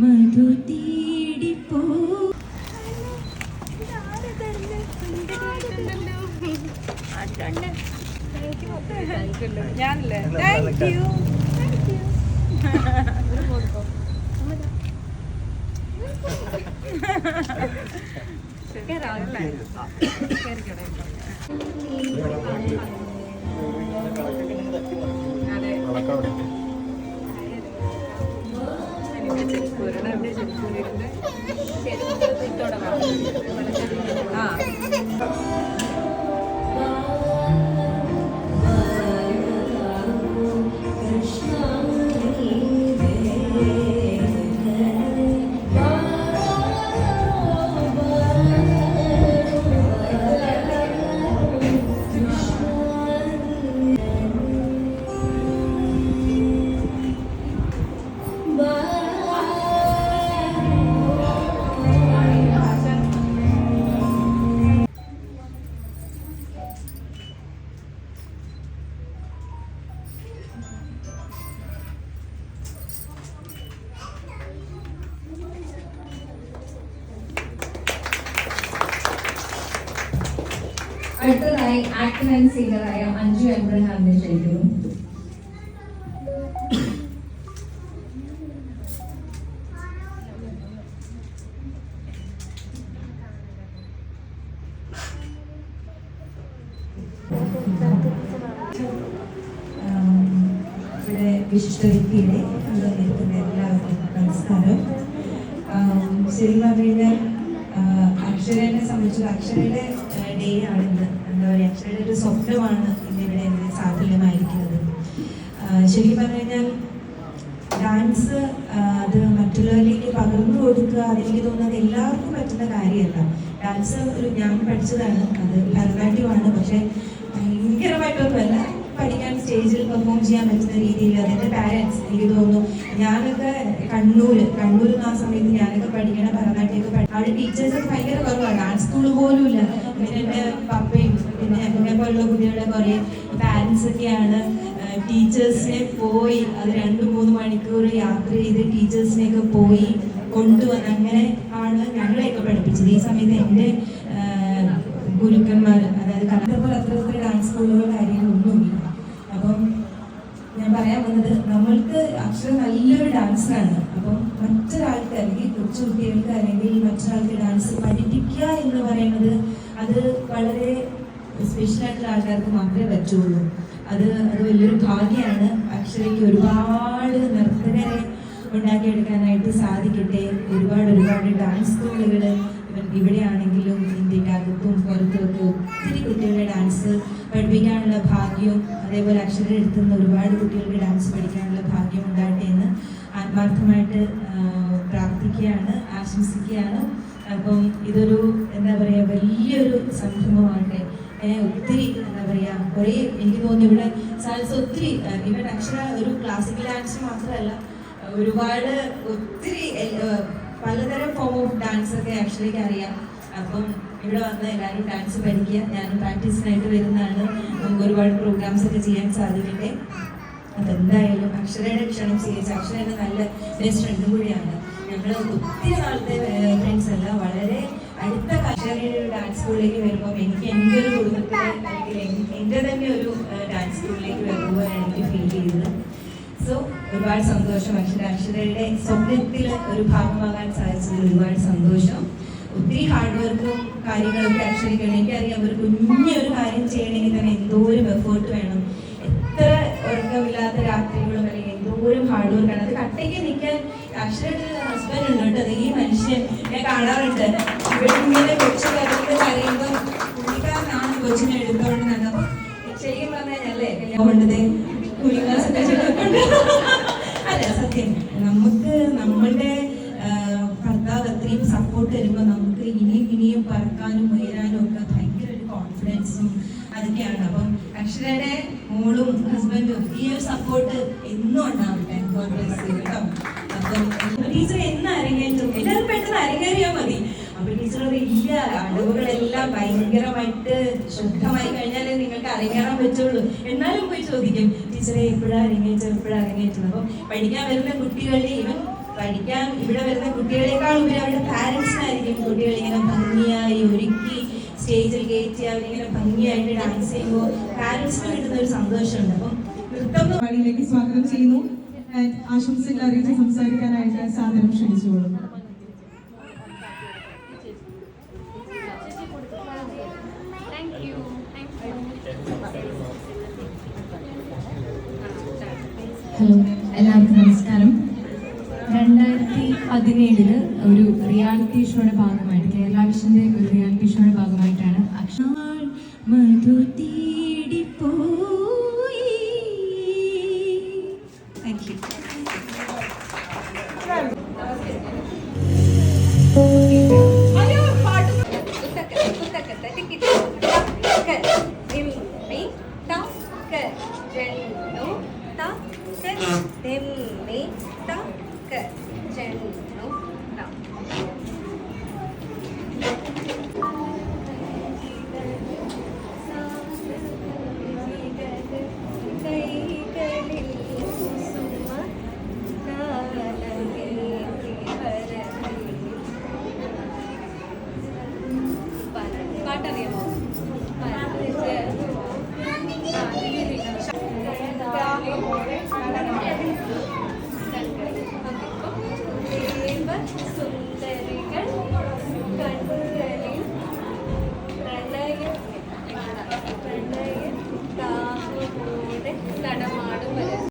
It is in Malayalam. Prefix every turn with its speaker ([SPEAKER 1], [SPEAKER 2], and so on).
[SPEAKER 1] മധു തീടിപ്പോ
[SPEAKER 2] ഞാനല്ലേ താങ്ക് യു
[SPEAKER 3] അടുത്തതായി ആക്ടർ ആൻഡ് സിംഗറായ അഞ്ജു എബ്രഹാമിനെ ക്ഷണിക്കുന്നു.
[SPEAKER 1] ഇവിടെ വിശിഷ്ട വ്യക്തിയുടെ നിൽക്കുന്ന എല്ലാവർക്കും നമസ്കാരം. ശരിക്കും പറഞ്ഞു കഴിഞ്ഞാൽ അക്ഷരനെ സംബന്ധിച്ച് അക്ഷരയുടെ ഡേ ആണെന്ന് എന്താ പറയുക, അക്ഷരയുടെ ഒരു സ്വപ്നമാണ് ഇന്നിവിടെ എന്നെ സാഫല്യമായിരിക്കുന്നത്. ശരിക്കും പറഞ്ഞു കഴിഞ്ഞാൽ ഡാൻസ് അത് മറ്റുള്ളവരിലേക്ക് പകർന്നു കൊടുക്കുക, അതെനിക്ക് തോന്നുന്നത് എല്ലാവർക്കും പറ്റുന്ന കാര്യമല്ല. ഡാൻസ് ഞാൻ പഠിച്ചതാണ്, അത് ഭരതനാട്യമാണ്. പക്ഷെ ഭയങ്കരമായിട്ടൊന്നുമല്ല, പഠിക്കാൻ സ്റ്റേജിൽ പെർഫോം ചെയ്യാൻ പറ്റുന്ന രീതിയിൽ അതെൻ്റെ പാരൻസ് എനിക്ക് തോന്നുന്നു. ഞാനൊക്കെ കണ്ണൂർ ആ സമയത്ത് ഞാനൊക്കെ പഠിക്കണ ഭരതനാട്യമൊക്കെ അവിടെ ടീച്ചേഴ്സൊക്കെ ഭയങ്കര കുറവാണ്, ഡാൻസ് സ്കൂൾ പോലും ഇല്ല. പിന്നെ എൻ്റെ പപ്പയും പിന്നെ എന്നെ പോലുള്ള കുട്ടികളുടെ കുറേ പാരൻസ് ഒക്കെയാണ് ടീച്ചേഴ്സിനെ പോയി അത് 2-3 മണിക്കൂർ യാത്ര ചെയ്ത് ടീച്ചേഴ്സിനെയൊക്കെ പോയി കൊണ്ടുവന്ന് അങ്ങനെ ആണ് ഞങ്ങളെയൊക്കെ പഠിപ്പിച്ചത്. ഈ സമയത്ത് എൻ്റെ ഗുരുക്കന്മാർ, അതായത് കലപോലെ അത്തരത്തിലുള്ള ഡാൻസ് സ്കൂളുകൾ കാര്യങ്ങളൊന്നുമില്ല. അപ്പം ഞാൻ പറയാൻ വന്നത്, നമ്മൾക്ക് അക്ഷരം നല്ലൊരു ഡാൻസറാണ്. അപ്പം മറ്റൊരാൾക്ക് അല്ലെങ്കിൽ കൊച്ചു കുട്ടികൾക്ക് അല്ലെങ്കിൽ മറ്റൊരാൾക്ക് ഡാൻസ് പഠിപ്പിക്കുക എന്ന് പറയുന്നത് അത് വളരെ സ്പെഷ്യലായിട്ടുള്ള ആൾക്കാർക്ക് മാത്രമേ പറ്റുള്ളൂ. അത് വലിയൊരു ഭാഗ്യമാണ്. അക്ഷരയ്ക്ക് ഒരുപാട് നർത്തകരെ ഉണ്ടാക്കിയെടുക്കാനായിട്ട് സാധിക്കട്ടെ. ഒരുപാട് ഡാൻസ് സ്കൂളുകൾ ഇവിടെയാണെങ്കിലും ഇന്ത്യക്കകത്തും പുറത്തുമൊക്കെ ഒത്തിരി കുട്ടികളുടെ ഡാൻസ് പഠിപ്പിക്കാനുള്ള ഭാഗ്യവും അതേപോലെ അക്ഷരം എടുത്തുന്ന ഒരുപാട് കുട്ടികൾക്ക് ഡാൻസ് പഠിക്കാനുള്ള ഭാഗ്യം ഉണ്ടാകട്ടെ എന്ന് ആത്മാർത്ഥമായിട്ട് പ്രാർത്ഥിക്കുകയാണ്, ആശംസിക്കുകയാണ്. അപ്പം ഇതൊരു എന്താ പറയുക വലിയൊരു സംരംഭമാകട്ടെ. ഒത്തിരി എന്താ പറയുക കുറേ എനിക്ക് തോന്നുന്നു ഇവിടെ സാൽസ ഒത്തിരി ഇവൻ അക്ഷര ഒരു ക്ലാസിക്കൽ ഡാൻസ് മാത്രമല്ല, ഒരുപാട് ഒത്തിരി പലതരം ഫോം ഓഫ് ഡാൻസ് ഒക്കെ അക്ഷരയ്ക്ക് അറിയാം. അപ്പം ഇവിടെ വന്ന് എല്ലാവരും ഡാൻസ് പഠിക്കുക. ഞാനും പ്രാക്ടീസിനായിട്ട് വരുന്നതാണ്. നമുക്ക് ഒരുപാട് പ്രോഗ്രാംസ് ഒക്കെ ചെയ്യാൻ സാധിക്കട്ടെ. അപ്പം എന്തായാലും അക്ഷരയുടെ ക്ഷണം സ്വീകരിച്ച അക്ഷരയുടെ നല്ല ബെസ്റ്റ് ഫ്രണ്ടും കൂടിയാണ്. ഞങ്ങൾ ഒത്തിരി നാളത്തെ ഫ്രണ്ട്സ് അല്ല, വളരെ അടുത്ത അക്ഷരയുടെ ഒരു ഡാൻസ് സ്കൂളിലേക്ക് വരുമ്പോൾ എനിക്ക് എൻ്റെ ഒരു കുടുംബത്തിലെ അല്ലെങ്കിൽ എൻ്റെ തന്നെ ഒരു ഡാൻസ് സ്കൂളിലേക്ക് വരുമ്പോഴാണ് എനിക്ക് ഫീൽ ചെയ്തത്. സോ ഒരുപാട് സന്തോഷം. അക്ഷരയുടെ സ്വപ്നത്തിൽ ഒരു ഭാഗമാകാൻ സാധിച്ചതിൽ ഒരുപാട് സന്തോഷം. ഒത്തിരി ഹാർഡ് വർക്കും കാര്യങ്ങളൊക്കെ അക്ഷരയ്ക്കാണ്. എനിക്കറിയാം ഒരു കുഞ്ഞൊരു കാര്യം ചെയ്യണമെങ്കിൽ തന്നെ എന്തോരം എഫേർട്ട് വേണം, എത്ര ഉറക്കമില്ലാത്ത രാത്രികളും അല്ലെങ്കിൽ എന്തോരം ഹാർഡ് വർക്കാണ്. അത് കട്ടയ്ക്ക് നിൽക്കാൻ അക്ഷരയുടെ ഹസ്ബൻഡ് ഉണ്ട് കേട്ടോ. അത് ഈ മനുഷ്യൻ ഞാൻ കാണാറുണ്ട്, ഇവിടെ ഇങ്ങനെ കൊച്ചു കരുത്ത് കരയുമ്പോൾ പുള്ളിക്കാരനാണ് കൊച്ചിനെ എടുത്തോണ്ട് നടന്നത്. അപ്പം ശരിക്കും പറഞ്ഞാലല്ലേ കൊണ്ടത് കൂലി ക്ലാസ് അല്ല, സത്യം നമുക്ക് നമ്മളുടെ ഭർത്താവ് അത്രയും സപ്പോർട്ട് തരുമ്പോൾ നമുക്ക് ഇനിയും പറക്കാനും ഉയരാനും ഒക്കെ ഭയങ്കര ഒരു കോൺഫിഡൻസും അതൊക്കെയാണ്. അപ്പം അക്ഷരയുടെ മോളും ഹസ്ബൻഡും ഈ ഒരു സപ്പോർട്ട് എന്നും ഉണ്ടാവട്ടെ. കേട്ടോ. അപ്പം ടീച്ചർ എന്ന് അരങ്ങേറ്റം എല്ലാവരും പെട്ടെന്ന് അരങ്ങേറിയാൽ മതി. അപ്പൊ ടീച്ചർ ഇല്ല, ഭയങ്കരമായിട്ട് ശുദ്ധമായി കഴിഞ്ഞാലേ നിങ്ങൾക്ക് അരങ്ങേറാൻ പറ്റുള്ളൂ. എന്നാലും പോയി ചോദിക്കും ടീച്ചറെ എപ്പോഴാണ് അരങ്ങേറ്റുന്നത്. അപ്പം പഠിക്കാൻ വരുന്ന കുട്ടികളുടെ ഇവിടെ വരുന്ന കുട്ടികളെക്കാൾ ഉപരി അവരുടെ പാരൻസിനായിരിക്കും കുട്ടികൾ ഇങ്ങനെ ഭംഗിയായി ഒരുക്കി സ്റ്റേജിൽ കയറ്റി അവരിങ്ങനെ ഭംഗിയായിട്ട് ഡാൻസ് ചെയ്യുമ്പോൾ പാരൻസിന് കിട്ടുന്ന ഒരു സന്തോഷമുണ്ട്. അപ്പം നൃത്തം
[SPEAKER 2] പരിപാടിയിലേക്ക് സ്വാഗതം ചെയ്യുന്നു. ആശംസകൾ അറിയിച്ച് സംസാരിക്കാനായിട്ട് സാദരം ക്ഷണിച്ചുകൊള്ളും.
[SPEAKER 3] ഹലോ, എല്ലാവർക്കും നമസ്കാരം. 2017 ഒരു റിയാലിറ്റി ഷോയുടെ ഭാഗമായിട്ട്, കേരള വിഷന്റെ ഒരു റിയാലിറ്റി ഷോയുടെ ഭാഗമായിട്ടാണ്
[SPEAKER 1] മധു തേടിപ്പോയി. Thank you.
[SPEAKER 3] പാട്ടറിയാമോ?